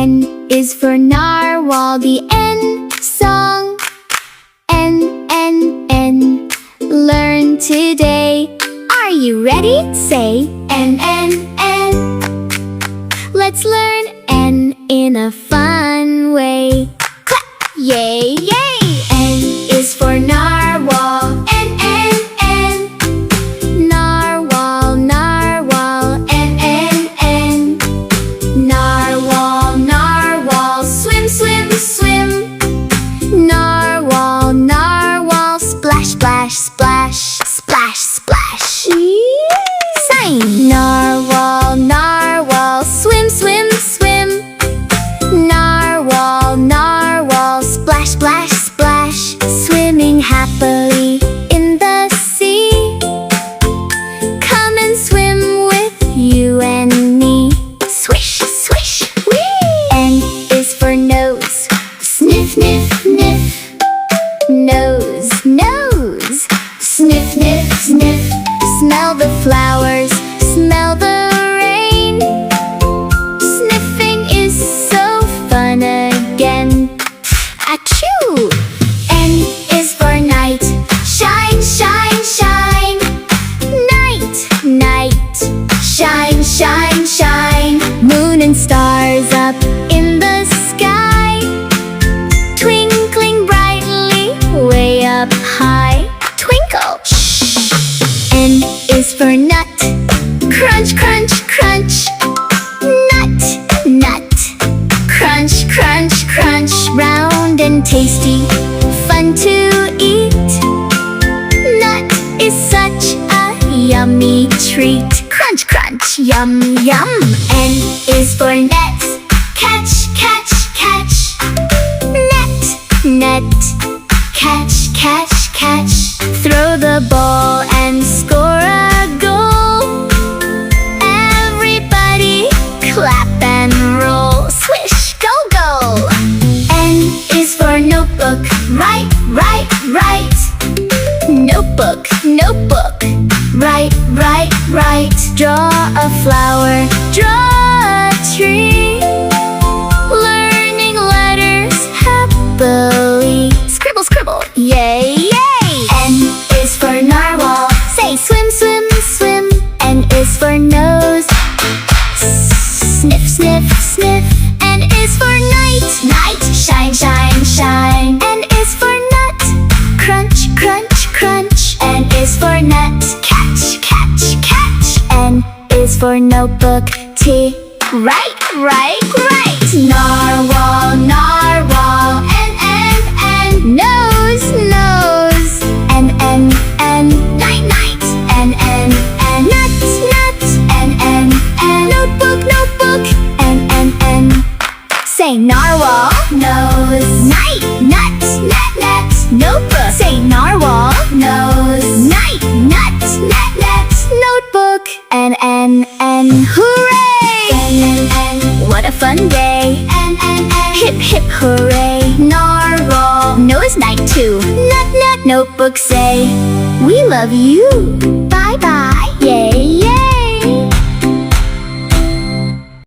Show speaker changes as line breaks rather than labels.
N is for narwhal, the N song. N, N, N, learn today. Are you ready? Say N, N, N. Let's learn N in a fun way. Clap! Yay, yay! N is for narwhal. N, N, N. Narwhal, narwhal. N, N, N. Narwhal, narwhal. Swim, swim, swim. Narwhal, narwhal. Splash, splash, splash. Splash, splash. Sign. Narwhal, narwhal. Swim, swim, swim. Narwhal, narwhal. Splash, splash, splash. Swimming happily in the sea. Come and swim with you and me. Swish, swish, whee! N is for nose. Sniff, sniff, sniff. Nose, nose. Sniff, sniff, sniff. Smell the flowers, smell the rain. Sniffing is so fun again. Achoo! N is for night. Shine, shine, shine. Night, night. Shine, shine, shine. Moon and stars up in the sky. Twinkling brightly way up high. Twinkle. Shhh. N is for nut. Crunch, crunch, crunch. Nut, nut. Crunch, crunch, crunch. Round and tasty, fun to eat. Nut is such a yummy treat. Crunch, crunch, yum, yum. N is for net. Catch, catch, catch. Net, net. Catch, catch, catch. Throw the ball and score a goal. Everybody clap and roll. Swish, go, go. N is for notebook. Write, write, write. Notebook, notebook. Write, write, write. Draw a flower, draw a tree. Learning letters happily. Scribble, scribble, yay, yay! N is for narwhal. Say swim, swim, swim. N is for nose. Sniff, sniff, sniff. N is for night. Night, shine, shine, shine. N is for nut. Crunch, crunch, crunch. N is for nut. Catch, catch, catch. N is for notebook. T. Right, right, right. Narwhal, narwhal. N, N, N. Nose, nose. N, N, N. Night, night. N, N, N. Nut, nut. N, N, N. Notebook, notebook. N, N, N. Say narwhal. Nose. Night, nut, nut, nut. Notebook. Say narwhal. Nose. Night, nut, nut, nut. Notebook. N, N, N. Hooray! N, N, N. What a fun day. N, N, N. Hip, hip, hooray. Narwhal. Nose night too. Nut, nut. Notebook say, we love you. Bye, bye.